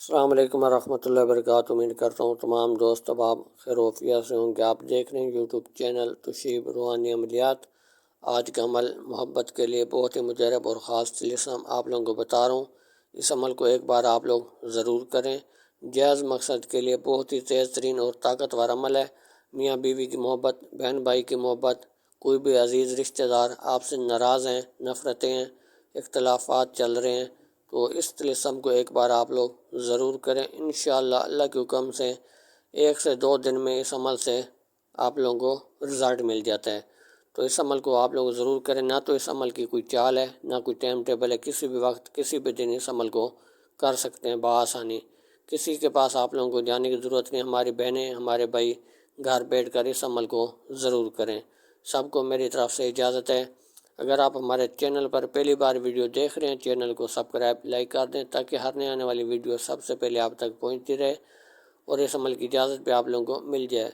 السلام علیکم ورحمۃ اللہ وبرکاتہ۔ امید کرتا ہوں تمام دوست اب آپ خیر و عافیت سے ہوں گے۔ آپ دیکھ رہے ہیں یوٹیوب چینل توشیب روحانی عملیات۔ آج کا عمل محبت کے لیے بہت ہی مجرب اور خاص طلسم آپ لوگوں کو بتا رہا ہوں۔ اس عمل کو ایک بار آپ لوگ ضرور کریں۔ جائز مقصد کے لیے بہت ہی تیز ترین اور طاقتور عمل ہے۔ میاں بیوی کی محبت، بہن بھائی کی محبت، کوئی بھی عزیز رشتہ دار آپ سے ناراض ہیں، نفرتیں ہیں، اختلافات چل رہے ہیں، تو اس طلسم کو ایک بار آپ لوگ ضرور کریں۔ انشاءاللہ اللہ کے حکم سے 1 سے 2 دن میں اس عمل سے آپ لوگوں کو رزلٹ مل جاتا ہے۔ تو اس عمل کو آپ لوگ ضرور کریں۔ نہ تو اس عمل کی کوئی چال ہے، نہ کوئی ٹائم ٹیبل ہے، کسی بھی وقت کسی بھی دن اس عمل کو کر سکتے ہیں بآسانی۔ کسی کے پاس آپ لوگوں کو جانے کی ضرورت نہیں۔ ہماری بہنیں، ہمارے بھائی گھر بیٹھ کر اس عمل کو ضرور کریں۔ سب کو میری طرف سے اجازت ہے۔ اگر آپ ہمارے چینل پر پہلی بار ویڈیو دیکھ رہے ہیں، چینل کو سبسکرائب لائک کر دیں تاکہ ہر نئے آنے والی ویڈیو سب سے پہلے آپ تک پہنچتی رہے اور اس عمل کی اجازت بھی آپ لوگوں کو مل جائے۔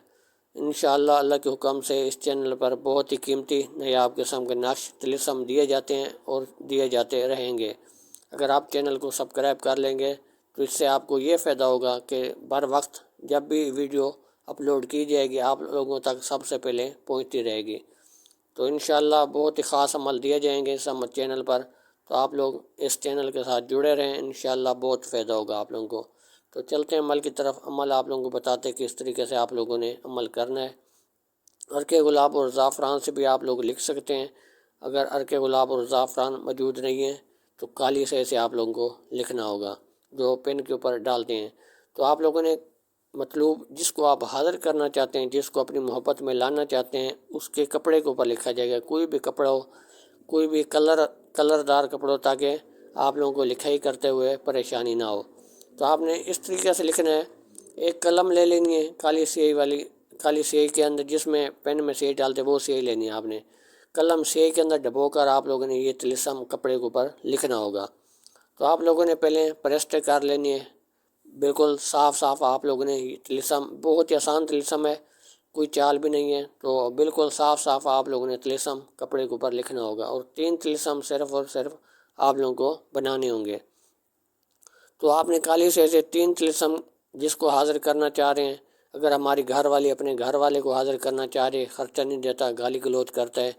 انشاءاللہ اللہ کے حکم سے اس چینل پر بہت ہی قیمتی نایاب قسم کے نقش طلسم دیے جاتے ہیں اور دیے جاتے رہیں گے۔ اگر آپ چینل کو سبسکرائب کر لیں گے تو اس سے آپ کو یہ فائدہ ہوگا کہ بر وقت جب بھی ویڈیو اپلوڈ کی جائے گی آپ لوگوں تک سب سے پہلے پہنچتی رہے گی۔ تو انشاءاللہ بہت ہی خاص عمل دیے جائیں گے اس چینل پر، تو آپ لوگ اس چینل کے ساتھ جڑے رہیں۔ انشاءاللہ بہت فائدہ ہوگا آپ لوگوں کو۔ تو چلتے ہیں عمل کی طرف۔ عمل آپ لوگوں کو بتاتے ہیں کس طریقے سے آپ لوگوں نے عمل کرنا ہے۔ عرق گلاب اور زعفران سے بھی آپ لوگ لکھ سکتے ہیں۔ اگر عرق گلاب اور زعفران موجود نہیں ہیں تو کالی سیاہی سے آپ لوگوں کو لکھنا ہوگا جو پین کے اوپر ڈالتے ہیں۔ تو آپ لوگوں نے مطلوب جس کو آپ حاضر کرنا چاہتے ہیں، جس کو اپنی محبت میں لانا چاہتے ہیں، اس کے کپڑے کے اوپر لکھا جائے گا۔ کوئی بھی کپڑا ہو، کوئی بھی کلر دار کپڑا ہو، تاکہ آپ لوگوں کو لکھائی کرتے ہوئے پریشانی نہ ہو۔ تو آپ نے اس طریقے سے لکھنا ہے۔ ایک قلم لے لینی ہے کالی سیاہی والی، کالی سیاہی کے اندر جس میں پین میں سیاہی ڈالتے وہ سیاہی لینی ہے آپ نے۔ قلم سیاہی کے اندر ڈبو کر آپ لوگوں نے یہ طلسم کپڑے کے اوپر لکھنا ہوگا۔ تو آپ لوگوں نے پہلے پریسٹ کر لینی ہے، بالکل صاف صاف آپ لوگوں نے یہ طلسم، بہت ہی آسان طلسم ہے، کوئی چال بھی نہیں ہے۔ تو بالکل صاف صاف آپ لوگوں نے طلسم کپڑے کے اوپر لکھنا ہوگا اور 3 طلسم صرف اور صرف آپ لوگوں کو بنانے ہوں گے۔ تو آپ نے کالی سے 3 طلسم جس کو حاضر کرنا چاہ رہے ہیں، اگر ہماری گھر والی اپنے گھر والے کو حاضر کرنا چاہ رہے، خرچہ نہیں دیتا، گالی گلوچ کرتا ہے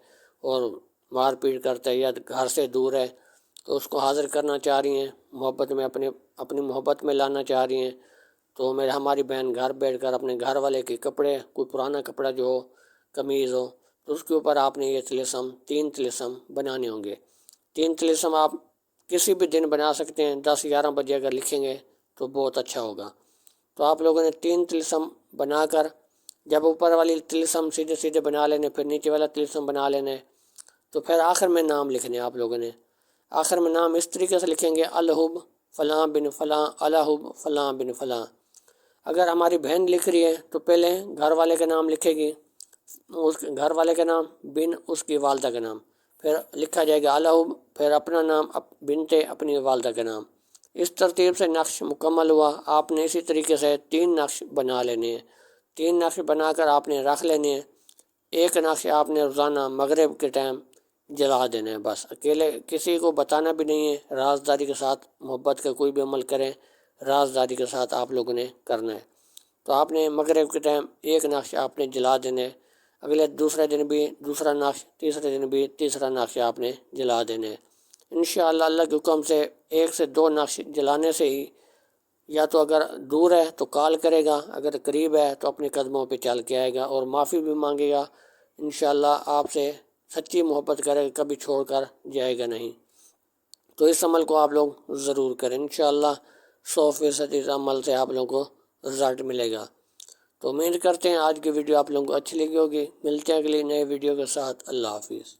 اور مار پیٹ کرتا ہے یا گھر سے دور ہے، تو اس کو حاضر کرنا چاہ رہی ہیں، محبت میں اپنی محبت میں لانا چاہ رہی ہیں، تو ہماری بہن گھر بیٹھ کر اپنے گھر والے کے کپڑے، کوئی پرانا کپڑا جو ہو، قمیض ہو، تو اس کے اوپر آپ نے یہ طلسم 3 طلسم بنانے ہوں گے۔ 3 طلسم آپ کسی بھی دن بنا سکتے ہیں۔ 10-11 بجے اگر لکھیں گے تو بہت اچھا ہوگا۔ تو آپ لوگوں نے 3 طلسم بنا کر جب اوپر والی طلسم سیدھے سیدھے بنا لینے، پھر نیچے والا طلسم بنا لینے، تو پھر آخر میں نام لکھنے آپ لوگوں نے۔ آخر میں نام اس طریقے سے لکھیں گے، الحب فلاں بن فلاں، الحب فلاں بن فلاں۔ اگر ہماری بہن لکھ رہی ہے تو پہلے گھر والے کا نام لکھے گی، اس گھر والے کا نام بن اس کی والدہ کا نام، پھر لکھا جائے گا الحب، پھر اپنا نام بنتے اپنی والدہ کا نام۔ اس ترتیب سے نقش مکمل ہوا۔ آپ نے اسی طریقے سے 3 نقش بنا لینے ہیں۔ 3 نقش بنا کر آپ نے رکھ لینے ہیں۔ ایک نقش آپ نے روزانہ مغرب کے ٹائم جلا دینا ہے، بس اکیلے، کسی کو بتانا بھی نہیں ہے۔ رازداری کے ساتھ محبت کا کوئی بھی عمل کریں، رازداری کے ساتھ آپ لوگوں نے کرنا ہے۔ تو آپ نے مغرب کے ٹائم ایک نقش آپ نے جلا دینا ہے، اگلے دوسرے دن بھی دوسرا نقش، تیسرے دن بھی تیسرا نقش آپ نے جلا دینا ہے۔ انشاءاللہ اللہ کے حکم سے 1 سے 2 نقش جلانے سے ہی، یا تو اگر دور ہے تو کال کرے گا، اگر قریب ہے تو اپنے قدموں پہ چل کے آئے گا اور معافی بھی مانگے گا۔ انشاءاللہ آپ سے سچی محبت کرے گا، کبھی چھوڑ کر جائے گا نہیں۔ تو اس عمل کو آپ لوگ ضرور کریں۔ انشاءاللہ 100% اس عمل سے آپ لوگوں کو رزلٹ ملے گا۔ تو امید کرتے ہیں آج کی ویڈیو آپ لوگوں کو اچھی لگی ہوگی۔ ملتے ہیں اگلی نئے ویڈیو کے ساتھ۔ اللہ حافظ۔